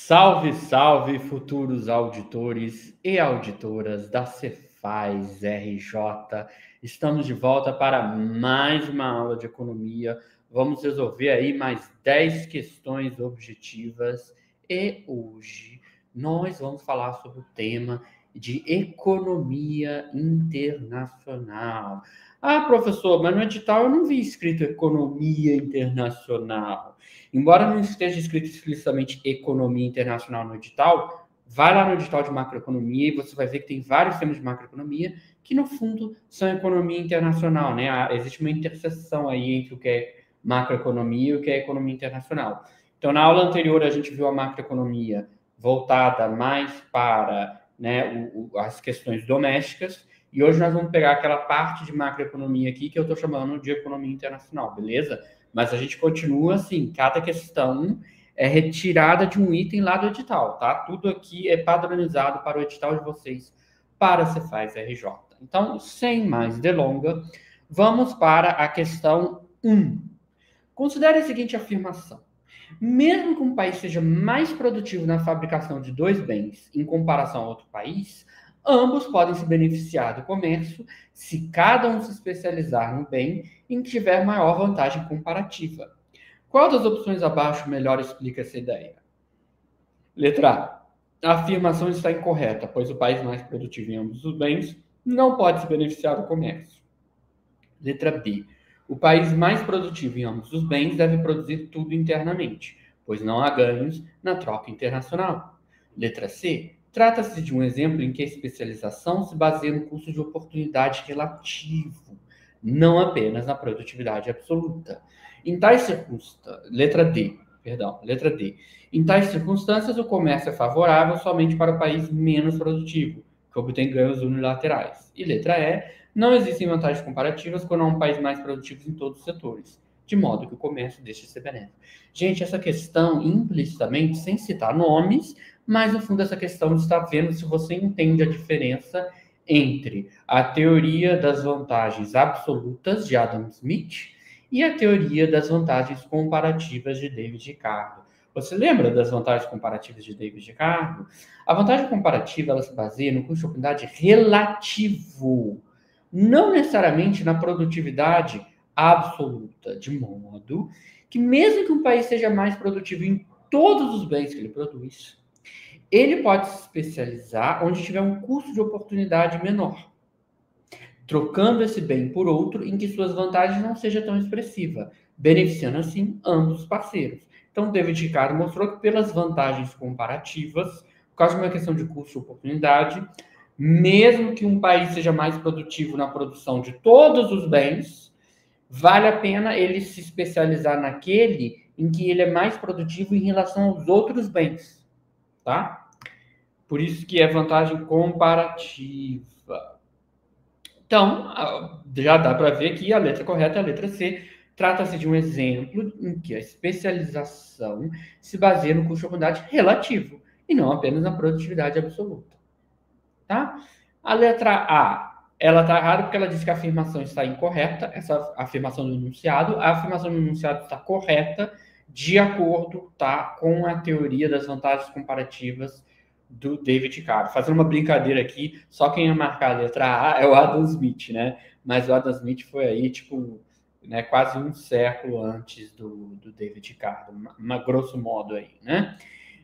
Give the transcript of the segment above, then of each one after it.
Salve, salve, futuros auditores e auditoras da Cefaz RJ. Estamos de volta para mais uma aula de economia. Vamos resolver aí mais 10 questões objetivas e hoje nós vamos falar sobre o tema de economia internacional. Ah, professor, mas no edital eu não vi escrito economia internacional. Embora não esteja escrito explicitamente economia internacional no edital, vai lá no edital de macroeconomia e você vai ver que tem vários temas de macroeconomia que, no fundo, são economia internacional, né? Existe uma interseção aí entre o que é macroeconomia e o que é economia internacional. Então, na aula anterior, a gente viu a macroeconomia voltada mais para, né, as questões domésticas, e hoje nós vamos pegar aquela parte de macroeconomia aqui que eu estou chamando de economia internacional, beleza? Mas a gente continua assim, cada questão é retirada de um item lá do edital, tá? Tudo aqui é padronizado para o edital de vocês, para a Cefaz RJ. Então, sem mais delonga, vamos para a questão 1. Considere a seguinte afirmação. Mesmo que um país seja mais produtivo na fabricação de dois bens em comparação a outro país, ambos podem se beneficiar do comércio se cada um se especializar no bem em que tiver maior vantagem comparativa. Qual das opções abaixo melhor explica essa ideia? Letra A. A afirmação está incorreta, pois o país mais produtivo em ambos os bens não pode se beneficiar do comércio. Letra B. O país mais produtivo em ambos os bens deve produzir tudo internamente, pois não há ganhos na troca internacional. Letra C. Trata-se de um exemplo em que a especialização se baseia no custo de oportunidade relativo, não apenas na produtividade absoluta. Em tais circunstâncias, letra D. Em tais circunstâncias, o comércio é favorável somente para o país menos produtivo, que obtém ganhos unilaterais. E letra E. Não existem vantagens comparativas quando há um país mais produtivo em todos os setores, de modo que o comércio deixa de ser benéfico. Gente, essa questão, implicitamente, sem citar nomes, mas no fundo essa questão está vendo se você entende a diferença entre a teoria das vantagens absolutas de Adam Smith e a teoria das vantagens comparativas de David Ricardo. Você lembra das vantagens comparativas de David Ricardo? A vantagem comparativa ela se baseia no custo de oportunidade relativo, não necessariamente na produtividade absoluta, de modo que mesmo que um país seja mais produtivo em todos os bens que ele produz, ele pode se especializar onde tiver um custo de oportunidade menor, trocando esse bem por outro em que suas vantagens não seja tão expressiva, beneficiando assim ambos os parceiros. Então, David Ricardo mostrou que pelas vantagens comparativas, por causa de uma questão de custo e oportunidade, mesmo que um país seja mais produtivo na produção de todos os bens, vale a pena ele se especializar naquele em que ele é mais produtivo em relação aos outros bens, tá? Por isso que é vantagem comparativa. Então, já dá para ver que a letra correta é a letra C. Trata-se de um exemplo em que a especialização se baseia no custo de oportunidade relativo e não apenas na produtividade absoluta. Tá? A letra A, ela está errada porque ela diz que a afirmação está incorreta, essa afirmação do enunciado. A afirmação do enunciado está correta de acordo, tá, com a teoria das vantagens comparativas do David Ricardo. Fazendo uma brincadeira aqui, só quem ia marcar a letra A é o Adam Smith, né? Mas o Adam Smith foi aí, tipo, né, quase um século antes do David Ricardo, grosso modo aí, né?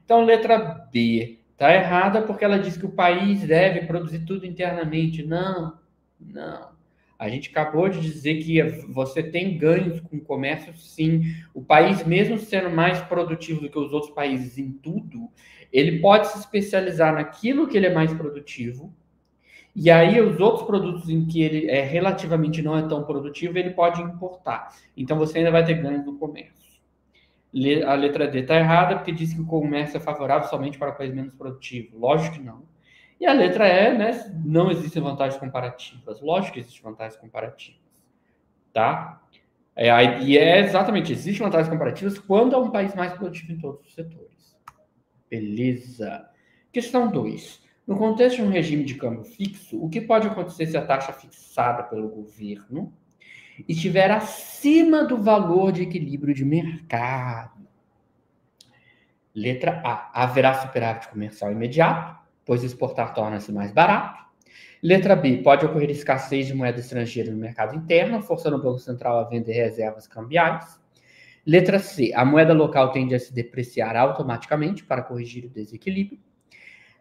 Então, letra B está errada porque ela diz que o país deve produzir tudo internamente. Não, não. A gente acabou de dizer que você tem ganhos com o comércio, sim. O país, mesmo sendo mais produtivo do que os outros países em tudo, ele pode se especializar naquilo que ele é mais produtivo, e aí os outros produtos em que ele é relativamente não é tão produtivo, ele pode importar. Então você ainda vai ter ganho no comércio. A letra D está errada porque diz que o comércio é favorável somente para o país menos produtivo. Lógico que não. E a letra E, né? Não existem vantagens comparativas. Lógico que existem vantagens comparativas. Tá? E exatamente, existem vantagens comparativas quando é um país mais produtivo em todos os setores. Beleza. Questão 2. No contexto de um regime de câmbio fixo, o que pode acontecer se a taxa fixada pelo governo estiver acima do valor de equilíbrio de mercado? Letra A, haverá superávit comercial imediato, pois exportar torna-se mais barato. Letra B, pode ocorrer escassez de moeda estrangeira no mercado interno, forçando o Banco Central a vender reservas cambiais. Letra C, a moeda local tende a se depreciar automaticamente para corrigir o desequilíbrio.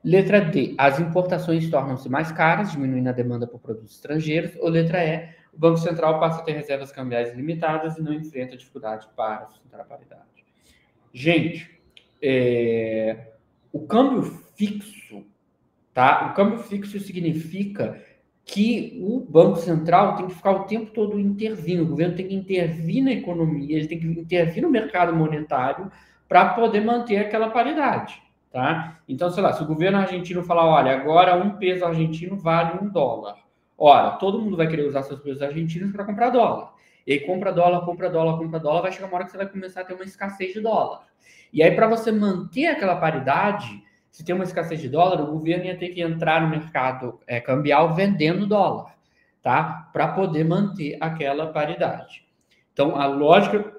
Letra D, as importações tornam-se mais caras, diminuindo a demanda por produtos estrangeiros. Ou letra E, o Banco Central passa a ter reservas cambiais limitadas e não enfrenta dificuldade para sustentar a paridade. Gente, o câmbio fixo, tá? O câmbio fixo significa que o Banco Central tem que ficar o tempo todo intervindo, o governo tem que intervir na economia, ele tem que intervir no mercado monetário para poder manter aquela paridade, tá? Então, sei lá, se o governo argentino falar, olha, agora um peso argentino vale $1, ora, todo mundo vai querer usar seus pesos argentinos para comprar dólar. E aí compra dólar, vai chegar uma hora que você vai começar a ter uma escassez de dólar. E aí, para você manter aquela paridade, se tem uma escassez de dólar, o governo ia ter que entrar no mercado cambial vendendo dólar, tá? Para poder manter aquela paridade. Então, a lógica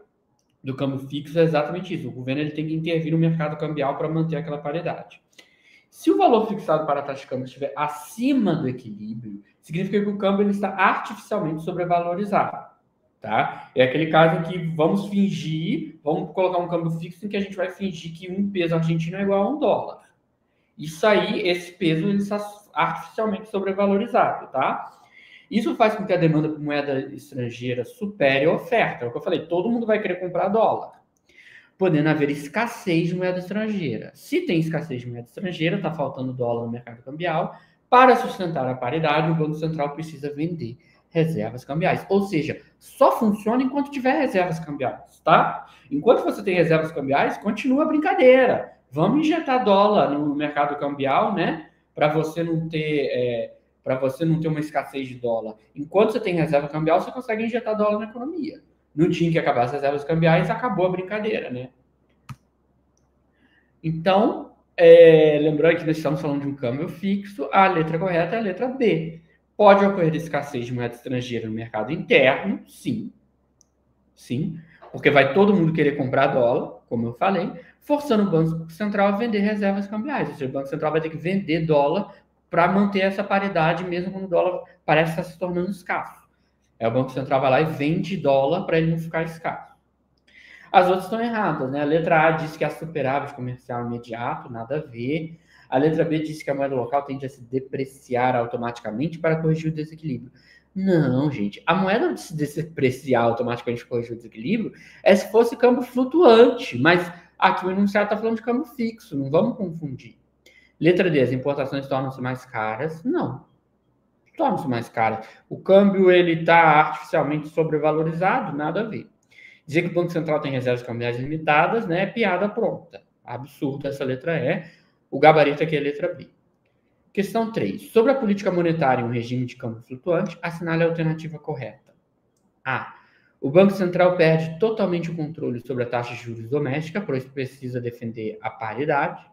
do câmbio fixo é exatamente isso. O governo ele tem que intervir no mercado cambial para manter aquela paridade. Se o valor fixado para a taxa de câmbio estiver acima do equilíbrio, significa que o câmbio ele está artificialmente sobrevalorizado. Tá? É aquele caso em que vamos colocar um câmbio fixo em que a gente vai fingir que um peso argentino é igual a $1. Isso aí, esse peso, ele está artificialmente sobrevalorizado, tá? Isso faz com que a demanda por moeda estrangeira supere a oferta. É o que eu falei, todo mundo vai querer comprar dólar, podendo haver escassez de moeda estrangeira. Se tem escassez de moeda estrangeira, está faltando dólar no mercado cambial, para sustentar a paridade, o Banco Central precisa vender reservas cambiais. Ou seja, só funciona enquanto tiver reservas cambiais, tá? Enquanto você tem reservas cambiais, continua a brincadeira. Vamos injetar dólar no mercado cambial, né? Para você não ter uma escassez de dólar. Enquanto você tem reserva cambial, você consegue injetar dólar na economia. No dia que acabar as reservas cambiais, acabou a brincadeira, né? Então, lembrando que nós estamos falando de um câmbio fixo, a letra correta é a letra B. Pode ocorrer escassez de moeda estrangeira no mercado interno? Sim. Sim. Porque vai todo mundo querer comprar dólar, como eu falei, forçando o Banco Central a vender reservas cambiais. Ou seja, o Banco Central vai ter que vender dólar para manter essa paridade, mesmo quando o dólar parece estar se tornando escasso. Aí o Banco Central vai lá e vende dólar para ele não ficar escasso. As outras estão erradas, né? A letra A diz que há superávit comercial imediato, nada a ver. A letra B diz que a moeda local tende a se depreciar automaticamente para corrigir o desequilíbrio. Não, gente. A moeda se depreciar automaticamente para corrigir o desequilíbrio é se fosse câmbio flutuante, mas aqui o enunciado está falando de câmbio fixo, não vamos confundir. Letra D, as importações tornam-se mais caras? Não, tornam-se mais caras. O câmbio ele está artificialmente sobrevalorizado? Nada a ver. Dizer que o Banco Central tem reservas cambiais limitadas, né, é piada pronta. Absurdo essa letra E. O gabarito aqui é a letra B. Questão 3. Sobre a política monetária em um regime de câmbio flutuante, assinale a alternativa correta. A. O Banco Central perde totalmente o controle sobre a taxa de juros doméstica, pois precisa defender a paridade.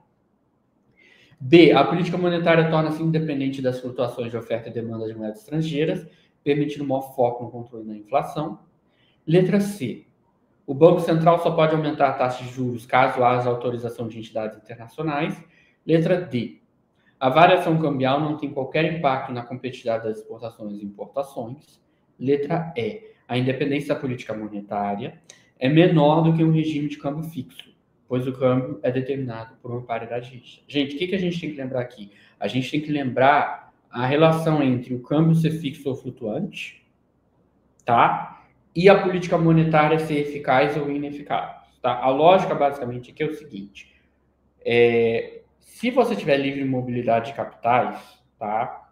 B. A política monetária torna-se independente das flutuações de oferta e demanda de moedas estrangeiras, permitindo um maior foco no controle da inflação. Letra C. O Banco Central só pode aumentar a taxa de juros caso haja autorização de entidades internacionais. Letra D. A variação cambial não tem qualquer impacto na competitividade das exportações e importações. Letra E. A independência da política monetária é menor do que um regime de câmbio fixo, pois o câmbio é determinado por uma paridade rígida. Gente, o que a gente tem que lembrar aqui? A gente tem que lembrar a relação entre o câmbio ser fixo ou flutuante, tá? E a política monetária ser eficaz ou ineficaz. Tá? A lógica, basicamente, aqui é o seguinte. Se você tiver livre mobilidade de capitais, tá?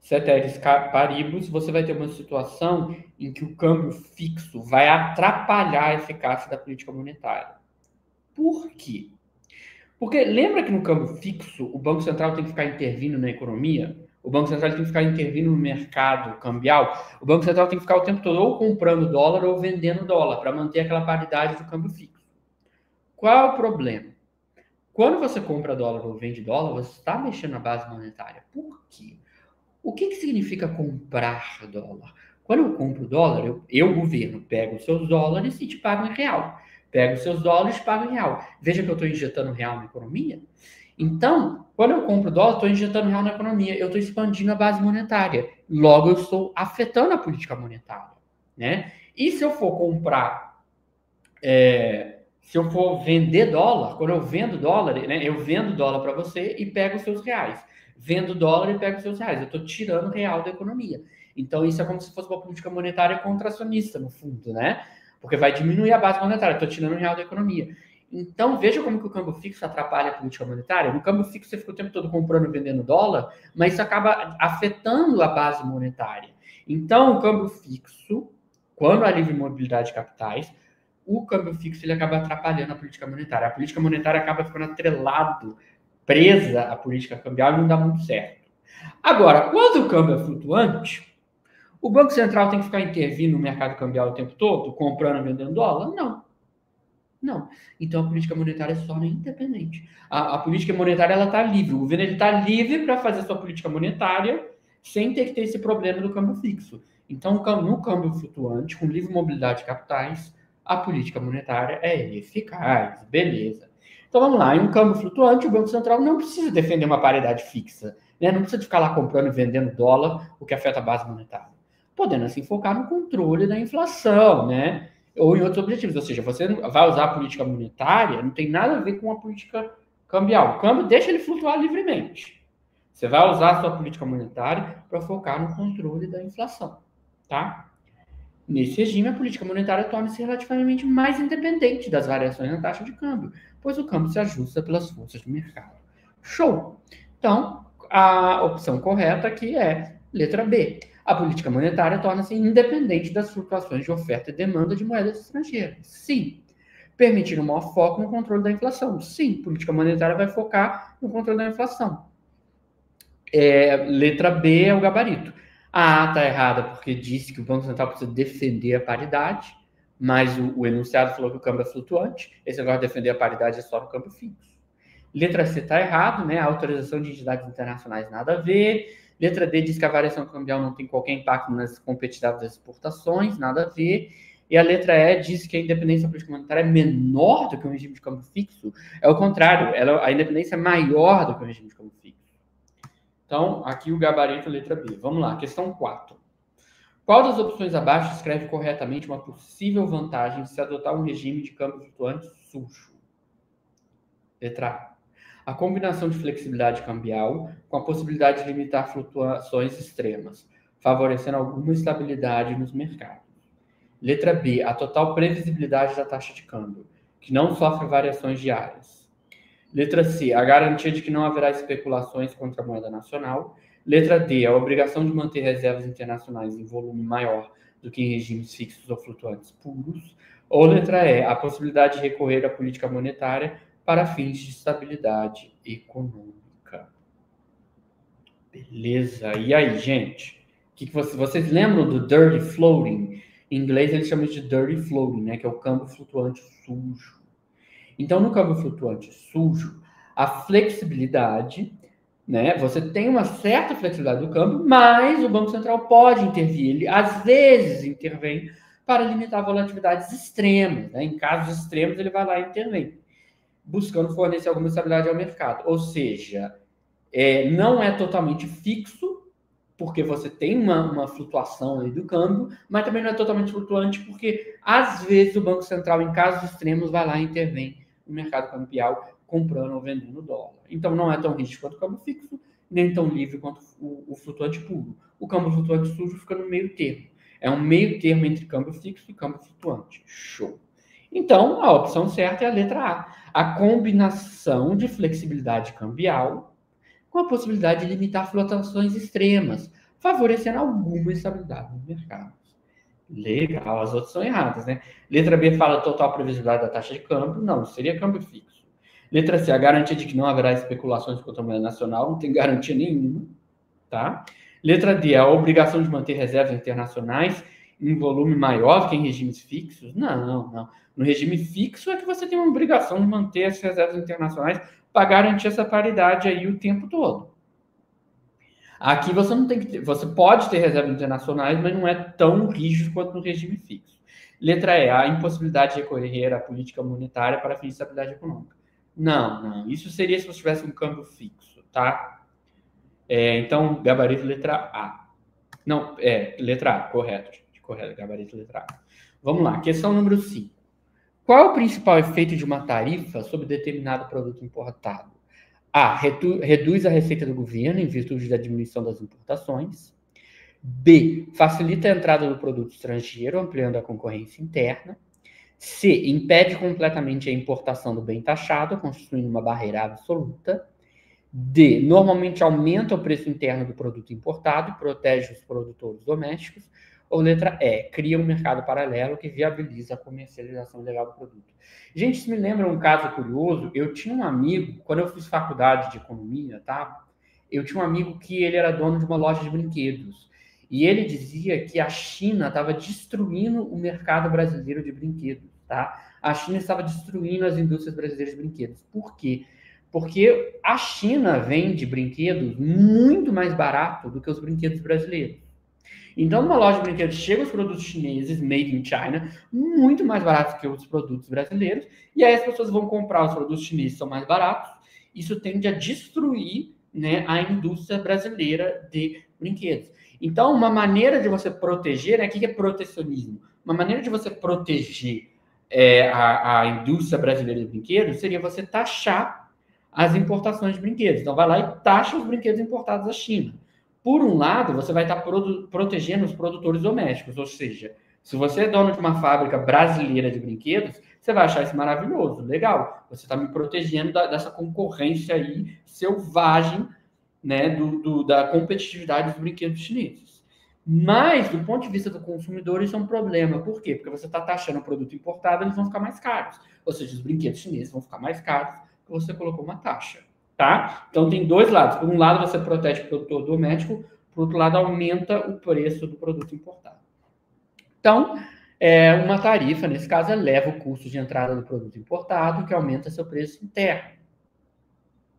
Ceteris paribus, você vai ter uma situação em que o câmbio fixo vai atrapalhar a eficácia da política monetária. Por quê? Porque lembra que no câmbio fixo, o Banco Central tem que ficar intervindo na economia? O Banco Central tem que ficar intervindo no mercado cambial? O Banco Central tem que ficar o tempo todo ou comprando dólar ou vendendo dólar para manter aquela paridade do câmbio fixo. Qual é o problema? Quando você compra dólar ou vende dólar, você está mexendo na base monetária. Por quê? O que significa comprar dólar? Quando eu compro dólar, eu governo, pego os seus dólares e te pago em real. pego os seus dólares e pago em real. Veja que eu estou injetando real na economia. Então, quando eu compro dólar, estou injetando real na economia, eu estou expandindo a base monetária. Logo, eu estou afetando a política monetária, né? E se eu for comprar, se eu for vender dólar, quando eu vendo dólar, né, eu vendo dólar para você e pego os seus reais. Vendo dólar e pego os seus reais. Eu estou tirando real da economia. Então, isso é como se fosse uma política monetária contracionista, no fundo, né? Porque vai diminuir a base monetária. Estou tirando real da economia. Então, veja como que o câmbio fixo atrapalha a política monetária. No câmbio fixo, você fica o tempo todo comprando e vendendo dólar, mas isso acaba afetando a base monetária. Então, o câmbio fixo, quando há livre mobilidade de capitais, o câmbio fixo ele acaba atrapalhando a política monetária. A política monetária acaba ficando atrelado, presa à política cambial e não dá muito certo. Agora, quando o câmbio é flutuante, o Banco Central tem que ficar intervindo no mercado cambial o tempo todo, comprando e vendendo dólar? Não. Então a política monetária se torna independente. A política monetária ela está livre. O governo está livre para fazer sua política monetária sem ter que ter esse problema do câmbio fixo. Então, no câmbio flutuante, com livre mobilidade de capitais, a política monetária é eficaz. Beleza. Então vamos lá. Em um câmbio flutuante, o Banco Central não precisa defender uma paridade fixa. Né? Não precisa de ficar lá comprando e vendendo dólar, o que afeta a base monetária. Podendo assim focar no controle da inflação, né? Ou em outros objetivos, ou seja, você vai usar a política monetária, não tem nada a ver com a política cambial. O câmbio deixa ele flutuar livremente. Você vai usar a sua política monetária para focar no controle da inflação, tá? Nesse regime, a política monetária torna-se relativamente mais independente das variações na taxa de câmbio, pois o câmbio se ajusta pelas forças do mercado. Show! Então, a opção correta aqui é letra B. A política monetária torna-se independente das flutuações de oferta e demanda de moedas estrangeiras. Sim. Permitir um maior foco no controle da inflação. Sim, política monetária vai focar no controle da inflação. Letra B é o gabarito. A A está errada porque disse que o Banco Central precisa defender a paridade, mas o enunciado falou que o câmbio é flutuante. Esse negócio de defender a paridade é só no câmbio fixo. Letra C está errado, né? A autorização de entidades internacionais nada a ver. Letra D diz que a variação cambial não tem qualquer impacto nas competitividades das exportações, nada a ver. E a letra E diz que a independência política monetária é menor do que o regime de câmbio fixo. É o contrário, a independência é maior do que o regime de câmbio fixo. Então, aqui o gabarito, letra B. Vamos lá, questão 4. Qual das opções abaixo descreve corretamente uma possível vantagem de se adotar um regime de câmbio flutuante sujo? Letra A. A combinação de flexibilidade cambial com a possibilidade de limitar flutuações extremas, favorecendo alguma estabilidade nos mercados. Letra B. A total previsibilidade da taxa de câmbio, que não sofre variações diárias. Letra C. A garantia de que não haverá especulações contra a moeda nacional. Letra D. A obrigação de manter reservas internacionais em volume maior do que em regimes fixos ou flutuantes puros. Ou letra E. A possibilidade de recorrer à política monetária para fins de estabilidade econômica. Beleza. E aí, gente? Vocês lembram do dirty floating? Em inglês eles chamam de dirty floating, né? Que é o câmbio flutuante sujo. Então, no câmbio flutuante sujo, a flexibilidade, né? Você tem uma certa flexibilidade do câmbio, mas o Banco Central pode intervir. Ele, às vezes, intervém para limitar volatilidades extremas. Né? Em casos extremos, ele vai lá e intervém, buscando fornecer alguma estabilidade ao mercado. Ou seja, não é totalmente fixo, porque você tem uma flutuação aí do câmbio, mas também não é totalmente flutuante, porque às vezes o Banco Central, em casos extremos, vai lá e intervém no mercado cambial, comprando ou vendendo dólar. Então não é tão rígido quanto o câmbio fixo, nem tão livre quanto o flutuante puro. O câmbio flutuante sujo fica no meio termo. É um meio termo entre câmbio fixo e câmbio flutuante. Show! Então, a opção certa é a letra A. A combinação de flexibilidade cambial com a possibilidade de limitar flutuações extremas, favorecendo alguma estabilidade no mercado. Legal, as outras são erradas, né? Letra B fala total previsibilidade da taxa de câmbio. Não, seria câmbio fixo. Letra C, a garantia de que não haverá especulações contra a moeda nacional. Não tem garantia nenhuma, tá? Letra D, a obrigação de manter reservas internacionais em volume maior que em regimes fixos. Não. No regime fixo é que você tem uma obrigação de manter as reservas internacionais para garantir essa paridade aí o tempo todo. Aqui você não tem que ter, você pode ter reservas internacionais, mas não é tão rígido quanto no regime fixo. Letra E, a impossibilidade de recorrer à política monetária para fins de estabilidade econômica. Não. Isso seria se você tivesse um câmbio fixo, tá? Então, gabarito letra A. Não, letra A, correto, gente. Correto, gabarito letra A. Vamos lá, questão número 5. Qual é o principal efeito de uma tarifa sobre determinado produto importado? A. Reduz a receita do governo em virtude da diminuição das importações. B. Facilita a entrada do produto estrangeiro, ampliando a concorrência interna. C. Impede completamente a importação do bem taxado, constituindo uma barreira absoluta. D. Normalmente aumenta o preço interno do produto importado e protege os produtores domésticos. Ou letra E. Cria um mercado paralelo que viabiliza a comercialização ilegal do produto. Gente, isso me lembra um caso curioso. Eu tinha um amigo, quando eu fiz faculdade de economia, tá? Eu tinha um amigo que ele era dono de uma loja de brinquedos. E ele dizia que a China estava destruindo o mercado brasileiro de brinquedos, tá? A China estava destruindo as indústrias brasileiras de brinquedos. Por quê? Porque a China vende brinquedos muito mais barato do que os brinquedos brasileiros. Então, numa loja de brinquedos, chegam os produtos chineses, made in China, muito mais baratos que os produtos brasileiros, e aí as pessoas vão comprar os produtos chineses que são mais baratos. Isso tende a destruir, né, a indústria brasileira de brinquedos. Então, uma maneira de você proteger, né, o que é protecionismo? Uma maneira de você proteger a indústria brasileira de brinquedos seria você taxar as importações de brinquedos. Então, vai lá e taxa os brinquedos importados da China. Por um lado, você vai estar protegendo os produtores domésticos, ou seja, se você é dono de uma fábrica brasileira de brinquedos, você vai achar isso maravilhoso, legal. Você está me protegendo dessa concorrência aí selvagem, né, da competitividade dos brinquedos chineses. Mas, do ponto de vista do consumidor, isso é um problema. Por quê? Porque você está taxando o produto importado, eles vão ficar mais caros. Ou seja, os brinquedos chineses vão ficar mais caros porque você colocou uma taxa. Tá? Então, tem dois lados. Por um lado, você protege o produtor doméstico, por outro lado, aumenta o preço do produto importado. Então, uma tarifa, nesse caso, eleva o custo de entrada do produto importado, que aumenta seu preço interno.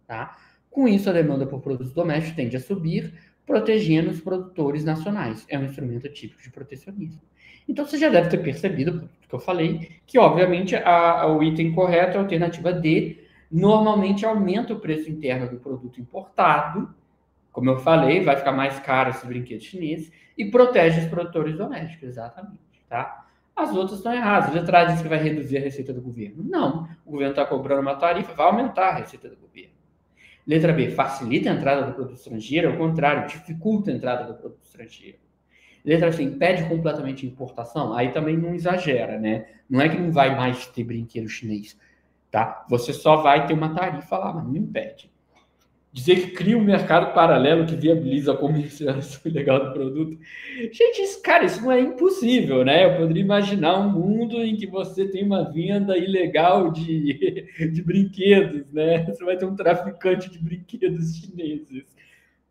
Tá? Com isso, a demanda por produtos domésticos tende a subir, protegendo os produtores nacionais. É um instrumento típico de protecionismo. Então, você já deve ter percebido, por que eu falei, que, obviamente, o item correto é a alternativa D. Normalmente, aumenta o preço interno do produto importado. Como eu falei, vai ficar mais caro esses brinquedos chineses e protege os produtores domésticos, exatamente. Tá? As outras estão erradas. A letra A diz que vai reduzir a receita do governo. Não. O governo está cobrando uma tarifa, vai aumentar a receita do governo. Letra B, facilita a entrada do produto estrangeiro, ao contrário, dificulta a entrada do produto estrangeiro. Letra C, impede completamente a importação, aí também não exagera, né? Não é que não vai mais ter brinquedo chinês, tá? Você só vai ter uma tarifa lá, mas não impede. Dizer que cria um mercado paralelo que viabiliza a comercialização ilegal do produto. Gente, isso não é impossível, né? Eu poderia imaginar um mundo em que você tem uma venda ilegal de brinquedos, né? Você vai ter um traficante de brinquedos chineses.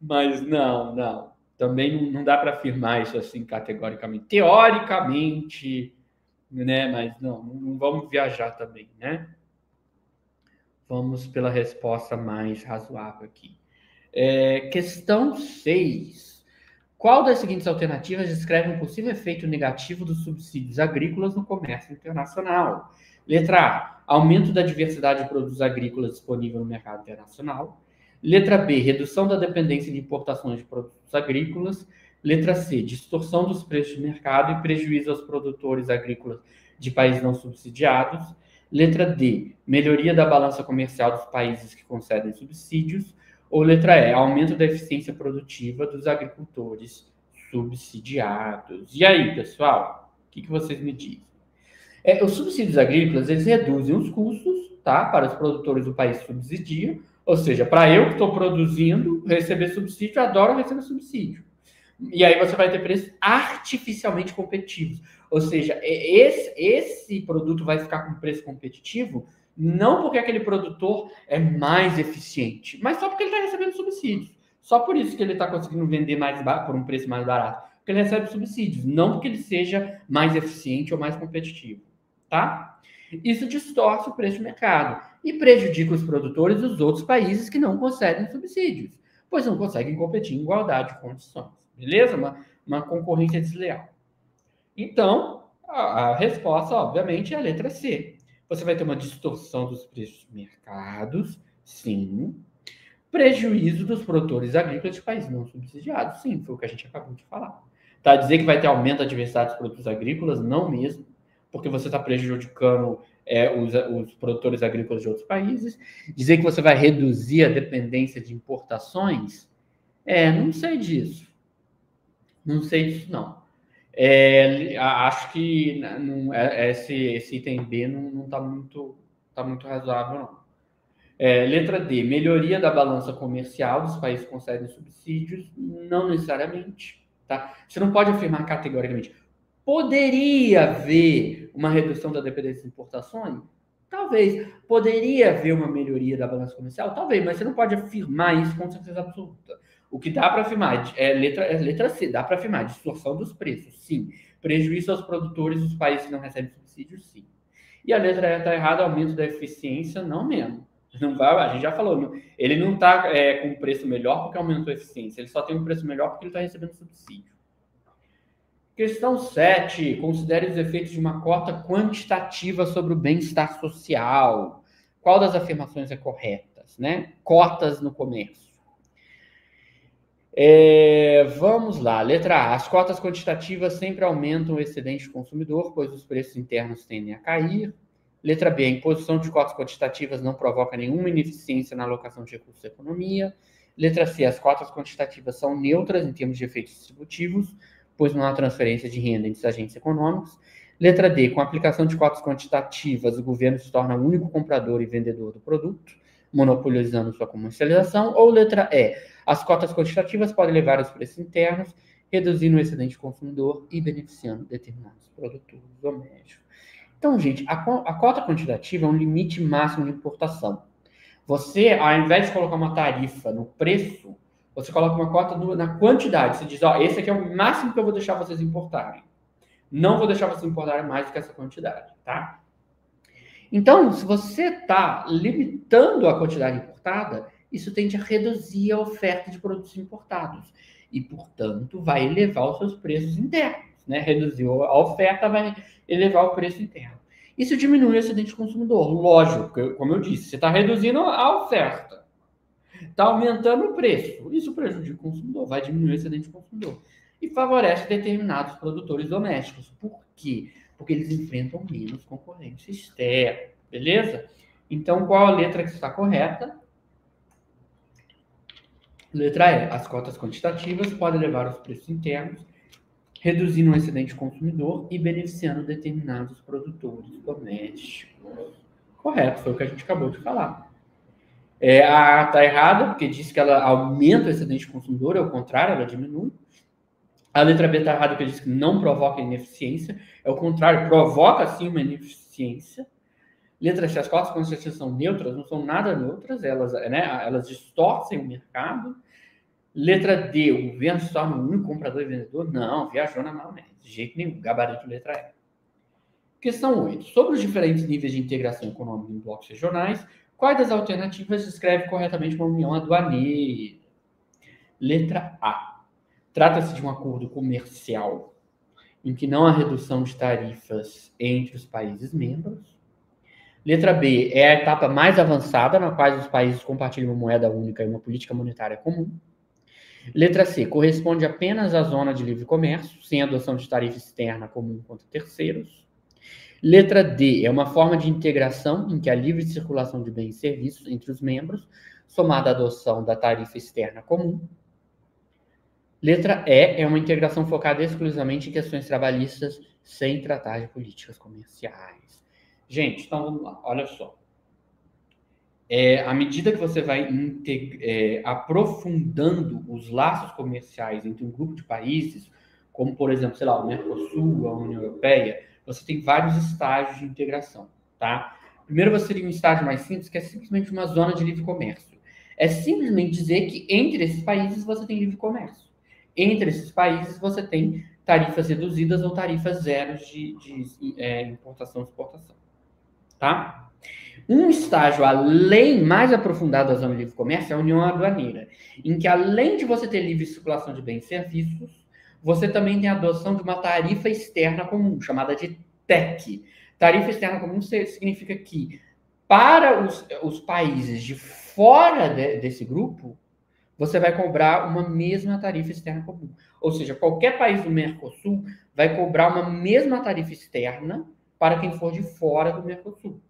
Mas não. Também não dá para afirmar isso assim categoricamente. Teoricamente, né? Mas não vamos viajar também, né? Vamos pela resposta mais razoável aqui. Questão 6. Qual das seguintes alternativas descreve um possível efeito negativo dos subsídios agrícolas no comércio internacional? Letra A. Aumento da diversidade de produtos agrícolas disponível no mercado internacional. Letra B. Redução da dependência de importações de produtos agrícolas. Letra C. Distorção dos preços de mercado e prejuízo aos produtores agrícolas de países não subsidiados. Letra D, melhoria da balança comercial dos países que concedem subsídios. Ou letra E, aumento da eficiência produtiva dos agricultores subsidiados. E aí, pessoal, o que vocês me dizem? Os subsídios agrícolas, eles reduzem os custos, tá, para os produtores do país que subsidiam. Ou seja, para eu que estou produzindo, receber subsídio, eu adoro receber subsídio. E aí você vai ter preços artificialmente competitivos. Ou seja, esse produto vai ficar com preço competitivo não porque aquele produtor é mais eficiente, mas só porque ele está recebendo subsídios. Só por isso que ele está conseguindo vender mais por um preço mais barato. Porque ele recebe subsídios, não porque ele seja mais eficiente ou mais competitivo. Tá? Isso distorce o preço de mercado e prejudica os produtores dos outros países que não concedem subsídios, pois não conseguem competir em igualdade de condições. Beleza? Uma concorrência desleal. Então, A resposta, obviamente, é a letra C. Você vai ter uma distorção dos preços dos mercados, sim. Prejuízo dos produtores agrícolas de países não subsidiados, sim, foi o que a gente acabou de falar. Tá? Dizer que vai ter aumento da diversidade dos produtos agrícolas, não mesmo, porque você está prejudicando os produtores agrícolas de outros países. Dizer que você vai reduzir a dependência de importações, não sei disso. Não sei disso, não. Acho que esse item B não está muito razoável, não. Letra D, melhoria da balança comercial dos países que concedem subsídios, não necessariamente. Tá? Você não pode afirmar categoricamente. Poderia haver uma redução da dependência de importações? Talvez. Poderia haver uma melhoria da balança comercial? Talvez, mas você não pode afirmar isso com certeza absoluta. O que dá para afirmar letra C, dá para afirmar distorção dos preços, sim. Prejuízo aos produtores dos países que não recebem subsídios, sim. E a letra E está errada, aumento da eficiência, não mesmo. Não vai, a gente já falou, ele não está com um preço melhor porque aumentou a eficiência, ele só tem um preço melhor porque ele está recebendo subsídio. Questão 7. Considere os efeitos de uma cota quantitativa sobre o bem-estar social. Qual das afirmações é correta? Né? Cotas no comércio. Vamos lá. Letra A. As cotas quantitativas sempre aumentam o excedente do consumidor, pois os preços internos tendem a cair. Letra B. A imposição de cotas quantitativas não provoca nenhuma ineficiência na alocação de recursos da economia. Letra C. As cotas quantitativas são neutras em termos de efeitos distributivos, pois não há transferência de renda entre os agentes econômicos. Letra D. Com a aplicação de cotas quantitativas, o governo se torna o único comprador e vendedor do produto, monopolizando sua comercialização. Ou letra E. As cotas quantitativas podem levar os preços internos, reduzindo o excedente do consumidor e beneficiando determinados produtores domésticos. Então, gente, a cota quantitativa é um limite máximo de importação. Você, ao invés de colocar uma tarifa no preço, você coloca uma cota na quantidade. Você diz, esse aqui é o máximo que eu vou deixar vocês importarem. Não vou deixar vocês importarem mais do que essa quantidade, tá? Então, se você está limitando a quantidade importada, isso tende a reduzir a oferta de produtos importados. E, portanto, vai elevar os seus preços internos. Né? Reduzir a oferta vai elevar o preço interno. Isso diminui o excedente do consumidor. Lógico, como eu disse, você está reduzindo a oferta. Está aumentando o preço. Isso prejudica o consumidor, vai diminuir o excedente do consumidor. E favorece determinados produtores domésticos. Por quê? Porque eles enfrentam menos concorrência externa. Beleza? Então, qual a letra que está correta? Letra E. As cotas quantitativas podem levar os preços internos, reduzindo o excedente do consumidor e beneficiando determinados produtores domésticos. Correto, foi o que a gente acabou de falar. A A está errada, porque diz que ela aumenta o excedente do consumidor, é o contrário, ela diminui. A letra B está errada, porque diz que não provoca ineficiência, é o contrário, provoca sim uma ineficiência. Letra C, as cotas quantitativas são neutras, não são nada neutras, elas distorcem o mercado. Letra D, o governo se torna o único comprador e vendedor? Não, viajou na maionese, de jeito nenhum, gabarito letra E. Questão 8. Sobre os diferentes níveis de integração econômica em blocos regionais, quais das alternativas descreve corretamente uma união aduaneira? Letra A. Trata-se de um acordo comercial em que não há redução de tarifas entre os países membros. Letra B. É a etapa mais avançada na qual os países compartilham uma moeda única e uma política monetária comum. Letra C. Corresponde apenas à zona de livre comércio, sem adoção de tarifa externa comum contra terceiros. Letra D. É uma forma de integração em que a livre circulação de bens e serviços entre os membros, somada à adoção da tarifa externa comum. Letra E. É uma integração focada exclusivamente em questões trabalhistas, sem tratar de políticas comerciais. Gente, então vamos lá, olha só. À medida que você vai aprofundando os laços comerciais entre um grupo de países, como, por exemplo, sei lá, o Mercosul, a União Europeia, você tem vários estágios de integração, tá? Primeiro você teria um estágio mais simples, que é simplesmente uma zona de livre comércio. É simplesmente dizer que entre esses países você tem livre comércio. Entre esses países você tem tarifas reduzidas ou tarifas zeros de importação e exportação, tá? Um estágio além, mais aprofundado da zona de livre comércio é a união aduaneira, em que além de você ter livre circulação de bens e serviços, você também tem a adoção de uma tarifa externa comum, chamada de TEC. Tarifa externa comum significa que, para os países de fora desse grupo, você vai cobrar uma mesma tarifa externa comum. Ou seja, qualquer país do Mercosul vai cobrar uma mesma tarifa externa para quem for de fora do Mercosul.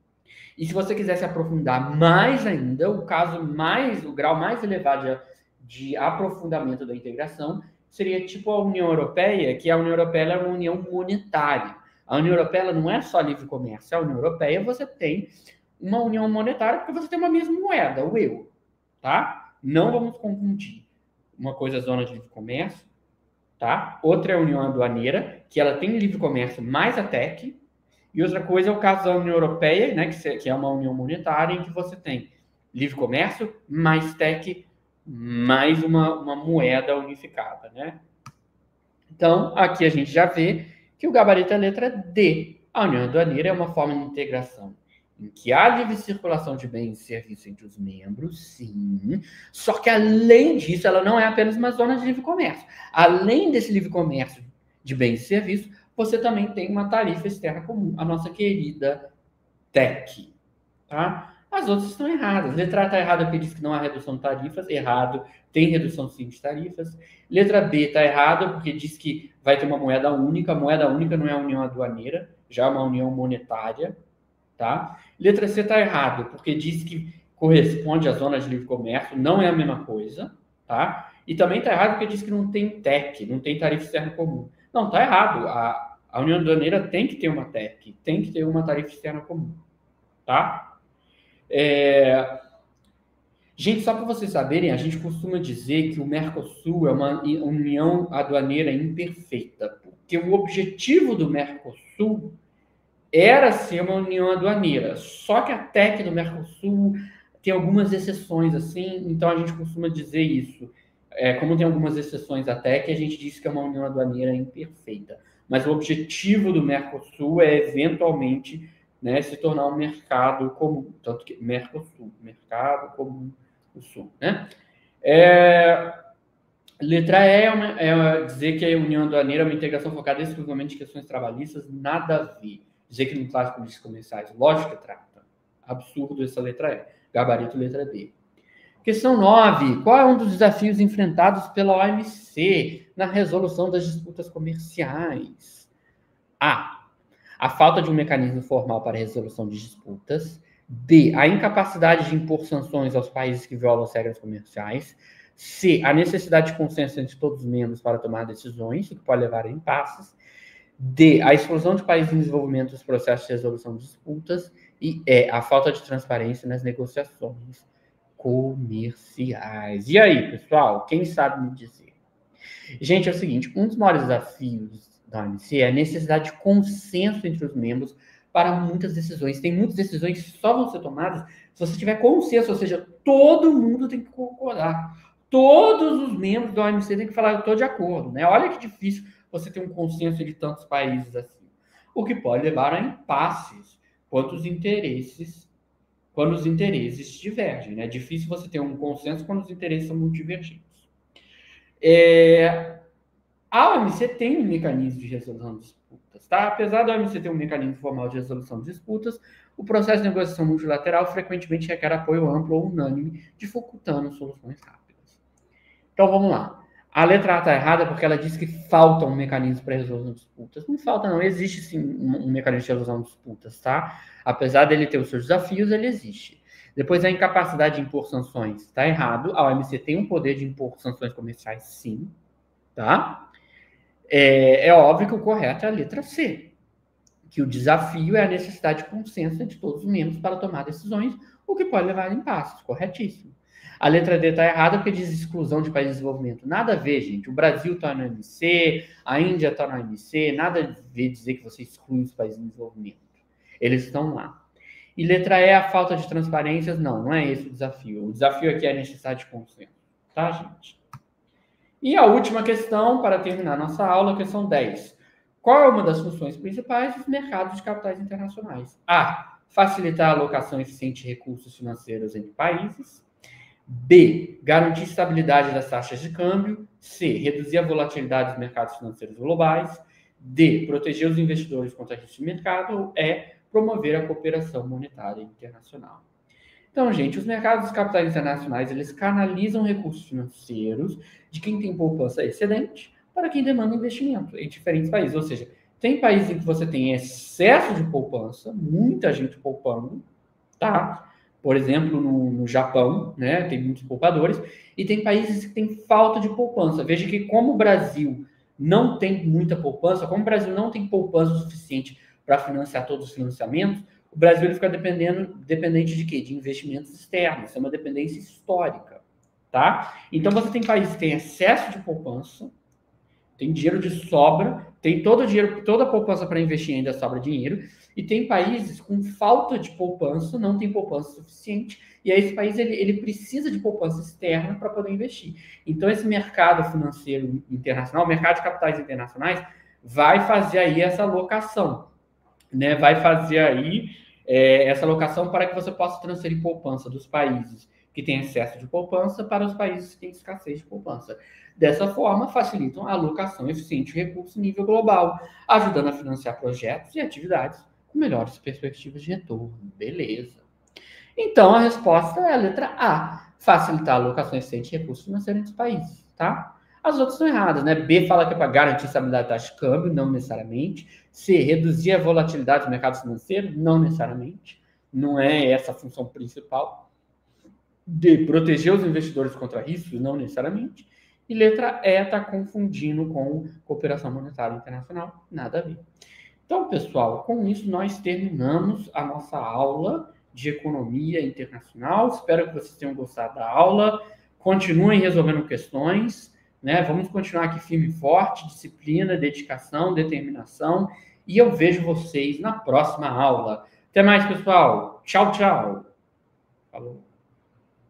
E se você quiser se aprofundar mais ainda, o grau mais elevado de aprofundamento da integração seria tipo a União Europeia, que a União Europeia é uma união monetária. A União Europeia não é só livre comércio. A União Europeia você tem uma união monetária porque você tem uma mesma moeda, o euro, tá? Não vamos confundir. Uma coisa é zona de livre comércio, tá? Outra é a União Aduaneira, que ela tem livre comércio mais a TEC. E outra coisa é o caso da União Europeia, né, que é uma união monetária em que você tem livre comércio mais TEC mais uma moeda unificada, né? Então, aqui a gente já vê que o gabarito é a letra D. A União Aduaneira é uma forma de integração em que há livre circulação de bens e serviços entre os membros, sim. Só que, além disso, ela não é apenas uma zona de livre comércio. Além desse livre comércio de bens e serviços, você também tem uma tarifa externa comum, a nossa querida TEC. Tá? As outras estão erradas. Letra A está errada porque diz que não há redução de tarifas. Errado. Tem redução sim de tarifas. Letra B está errada porque diz que vai ter uma moeda única. A moeda única não é a união aduaneira, já é uma união monetária. Tá? Letra C está errado porque diz que corresponde à zona de livre comércio. Não é a mesma coisa. Tá? E também está errado porque diz que não tem TEC, não tem tarifa externa comum. Não, está errado. A União Aduaneira tem que ter uma TEC, tem que ter uma tarifa externa comum. Tá? Gente, só para vocês saberem, a gente costuma dizer que o Mercosul é uma união aduaneira imperfeita, porque o objetivo do Mercosul era ser uma união aduaneira, só que a TEC do Mercosul tem algumas exceções, assim, então a gente costuma dizer isso. Como tem algumas exceções à TEC, a gente diz que é uma união aduaneira imperfeita. Mas o objetivo do Mercosul é, eventualmente, né, se tornar um mercado comum, tanto que Mercosul, mercado comum do Sul, né? Letra E é dizer que a União Aduaneira é uma integração focada exclusivamente em questões trabalhistas, nada a ver. Dizer que não traz políticas comerciais, lógico que trata. Absurdo essa letra E. Gabarito letra B. Questão 9. Qual é um dos desafios enfrentados pela OMC na resolução das disputas comerciais? A falta de um mecanismo formal para a resolução de disputas. B. A incapacidade de impor sanções aos países que violam as regras comerciais. C. A necessidade de consenso entre todos os membros para tomar decisões, o que pode levar a impasses. D. A exclusão de países em desenvolvimento dos processos de resolução de disputas. E E. A falta de transparência nas negociações comerciais. E aí, pessoal? Quem sabe me dizer? Gente, é o seguinte, um dos maiores desafios da OMC é a necessidade de consenso entre os membros para muitas decisões. Tem muitas decisões que só vão ser tomadas se você tiver consenso, ou seja, todo mundo tem que concordar. Todos os membros da OMC têm que falar, eu estou de acordo, né? Olha que difícil você ter um consenso de tantos países assim. O que pode levar a impasses quando os interesses divergem, né? É difícil você ter um consenso quando os interesses são muito divergentes. A OMC tem um mecanismo de resolução de disputas, tá? Apesar da OMC ter um mecanismo formal de resolução de disputas, o processo de negociação multilateral frequentemente requer apoio amplo ou unânime, dificultando soluções rápidas. Então, vamos lá. A letra A está errada porque ela diz que falta um mecanismo para resolução de disputas. Não falta, não. Existe, sim, um mecanismo de resolução de disputas, tá? Apesar dele ter os seus desafios, ele existe. Depois, a incapacidade de impor sanções. Está errado. A OMC tem um poder de impor sanções comerciais, sim. Tá? É óbvio que o correto é a letra C. Que o desafio é a necessidade de consenso entre todos os membros para tomar decisões, o que pode levar a impasses. Corretíssimo. A letra D está errada porque diz exclusão de países de desenvolvimento. Nada a ver, gente. O Brasil está na OMC, a Índia está na OMC, nada a ver dizer que você exclui os países em desenvolvimento. Eles estão lá. E letra E, a falta de transparências, não é esse o desafio. O desafio aqui é a necessidade de consenso. Tá, gente? E a última questão, para terminar nossa aula, questão 10. Qual é uma das funções principais dos mercados de capitais internacionais? A. Facilitar a alocação eficiente de recursos financeiros entre países. B, garantir estabilidade das taxas de câmbio. C, reduzir a volatilidade dos mercados financeiros globais. D, proteger os investidores contra risco de mercado. Ou E, promover a cooperação monetária internacional. Então, gente, os mercados de capitais internacionais, eles canalizam recursos financeiros de quem tem poupança excedente para quem demanda investimento em diferentes países. Ou seja, tem países em que você tem excesso de poupança, muita gente poupando, tá? Por exemplo, no Japão, né, tem muitos poupadores, e tem países que têm falta de poupança. Veja que como o Brasil não tem muita poupança, como o Brasil não tem poupança o suficiente para financiar todos os financiamentos, o Brasil ele fica dependente de quê? De investimentos externos. Isso é uma dependência histórica, tá? Então você tem países que têm excesso de poupança, tem dinheiro de sobra, tem todo o dinheiro, toda a poupança para investir ainda sobra dinheiro, e tem países com falta de poupança, não tem poupança suficiente, e aí esse país ele precisa de poupança externa para poder investir. Então esse mercado financeiro internacional, o mercado de capitais internacionais, vai fazer aí essa alocação, né? Vai fazer aí essa alocação para que você possa transferir poupança dos países que têm excesso de poupança para os países que têm escassez de poupança. Dessa forma, facilitam a alocação eficiente de recursos em nível global, ajudando a financiar projetos e atividades com melhores perspectivas de retorno. Beleza. Então, a resposta é a letra A, facilitar a alocação eficiente de recursos financeiros entre os países, tá? As outras estão erradas, né? B fala que é para garantir estabilidade da taxa de câmbio, não necessariamente. C, reduzir a volatilidade dos mercados financeiros, não necessariamente. Não é essa a função principal. D, proteger os investidores contra riscos, não necessariamente. E letra E está confundindo com cooperação monetária internacional, nada a ver. Então, pessoal, com isso nós terminamos a nossa aula de economia internacional. Espero que vocês tenham gostado da aula. Continuem resolvendo questões, né? Vamos continuar aqui firme e forte, disciplina, dedicação, determinação. E eu vejo vocês na próxima aula. Até mais, pessoal. Tchau, tchau. Falou.